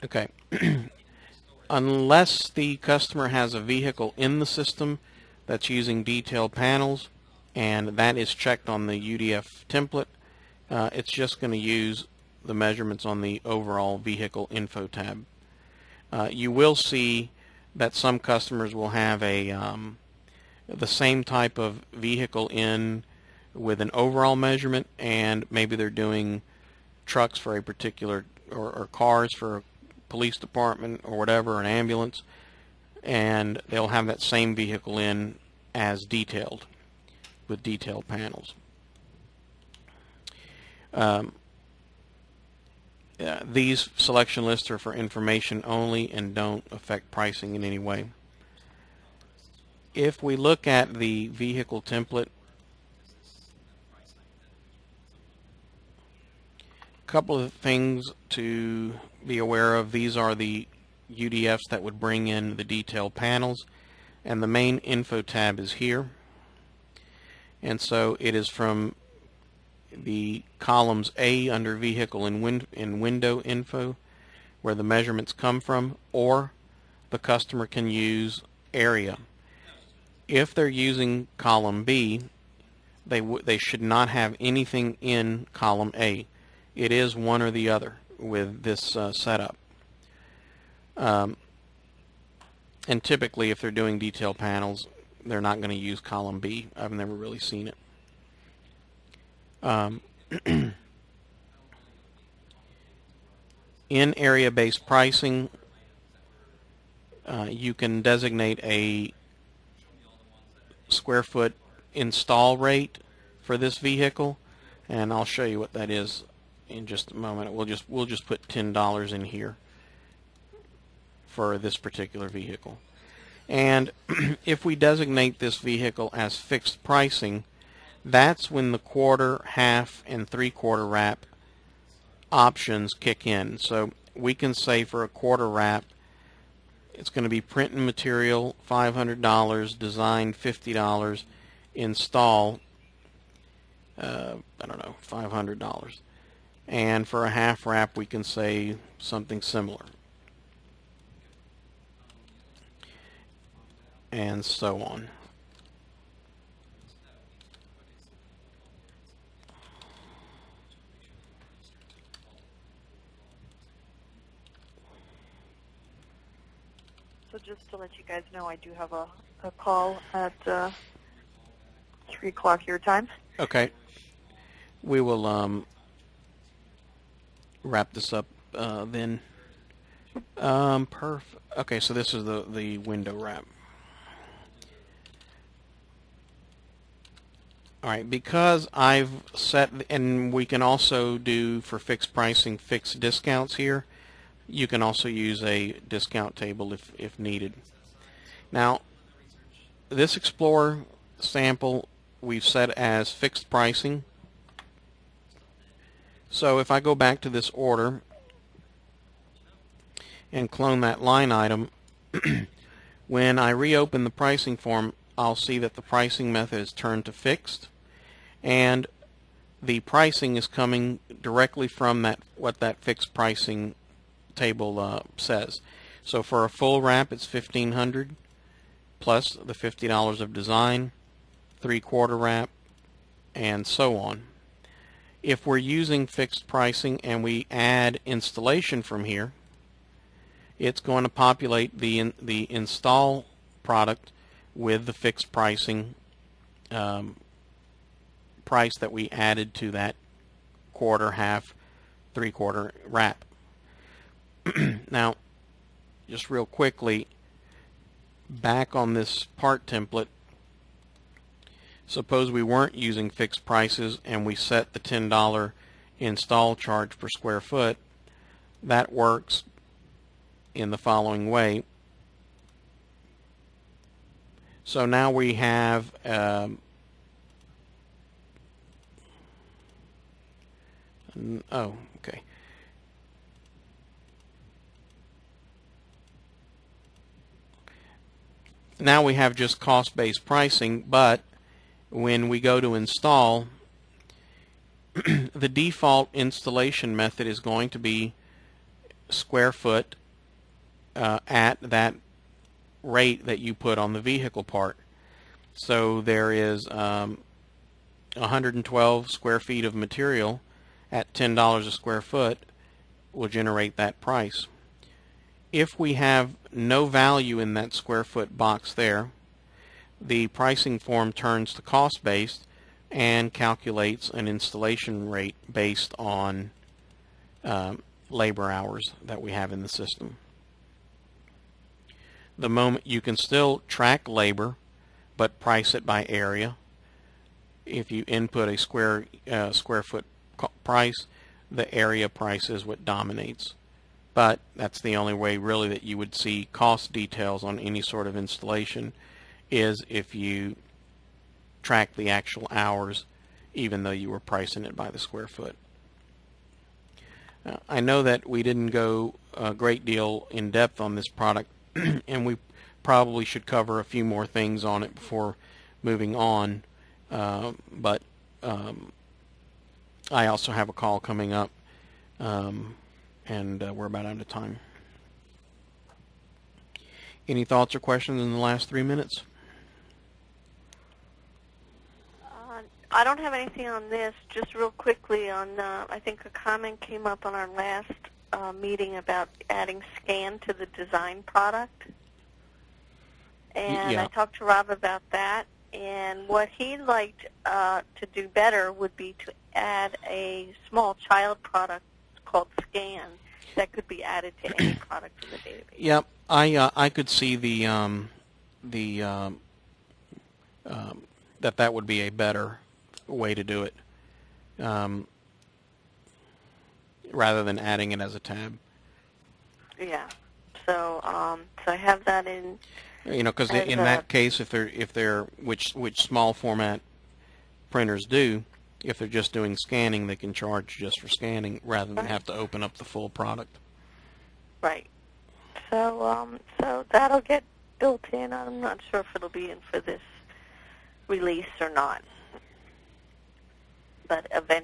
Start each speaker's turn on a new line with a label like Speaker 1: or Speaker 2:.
Speaker 1: Okay. Unless the customer has a vehicle in the system that's using detailed panels, and that is checked on the UDF template, it's just going to use the measurements on the overall vehicle info tab. You will see that some customers will have the same type of vehicle in with an overall measurement, and maybe they're doing trucks for a particular or cars for a police department or whatever, an ambulance, and they'll have that same vehicle in as detailed with detailed panels. These selection lists are for information only and don't affect pricing in any way. If we look at the vehicle template, a couple of things to be aware of. These are the UDFs that would bring in the detailed panels, and the main info tab is here. And so it is from the columns A under vehicle and window info where the measurements come from, or the customer can use area. If they're using column B, they should not have anything in column A. It is one or the other with this setup. And typically if they're doing detail panels, they're not going to use column B. I've never really seen it. In area-based pricing, you can designate a square foot install rate for this vehicle, and I'll show you what that is in just a moment. We'll just put $10 in here for this particular vehicle. And if we designate this vehicle as fixed pricing, that's when the quarter, half, and three-quarter wrap options kick in. So we can say for a quarter wrap, it's going to be print and material $500, design $50, install I don't know, $500. And for a half wrap we can say something similar, and so on.
Speaker 2: So just to let you guys know, I do have a call at 3 o'clock your time.
Speaker 1: Okay. We will wrap this up then. Okay, so this is the window wrap. Alright, because I've set, and we can also do for fixed pricing fixed discounts here. You can also use a discount table if needed. Now, this Explorer sample we've set as fixed pricing. So if I go back to this order and clone that line item, when I reopen the pricing form, I'll see that the pricing method is turned to fixed, and the pricing is coming directly from what that fixed pricing table says. So for a full wrap, it's $1,500 plus the $50 of design, three-quarter wrap, and so on. If we're using fixed pricing and we add installation from here, it's going to populate the install product with the fixed pricing price that we added to that quarter, half, three-quarter wrap. Now, just real quickly, back on this part template, suppose we weren't using fixed prices and we set the $10 install charge per square foot. That works in the following way. So now we have oh, okay. Now we have just cost-based pricing, but when we go to install, the default installation method is going to be square foot at that rate that you put on the vehicle part. So there is 112 square feet of material at $10 a square foot will generate that price. If we have no value in that square foot box there, the pricing form turns to cost-based and calculates an installation rate based on labor hours that we have in the system. The moment you can still track labor, but price it by area. If you input a square foot price, the area price is what dominates. But that's the only way really that you would see cost details on any sort of installation, is if you track the actual hours even though you were pricing it by the square foot. I know that we didn't go a great deal in depth on this product and we probably should cover a few more things on it before moving on, but I also have a call coming up, and we're about out of time. Any thoughts or questions in the last 3 minutes?
Speaker 2: I don't have anything on this. Just real quickly on, I think a comment came up on our last meeting about adding scan to the design product. And
Speaker 1: Yeah.
Speaker 2: I talked to Rob about that. And what he'd like to do better would be to add a small child product called Scan that could be added to any product in the database.
Speaker 1: Yep, I could see that would be a better way to do it, rather than adding it as a tab.
Speaker 2: Yeah. So so I have that in.
Speaker 1: You know, because in that case, if they're which small format printers do, if they're just doing scanning, they can charge just for scanning rather than have to open up the full product.
Speaker 2: Right. So so that'll get built in. I'm not sure if it'll be in for this release or not, but eventually.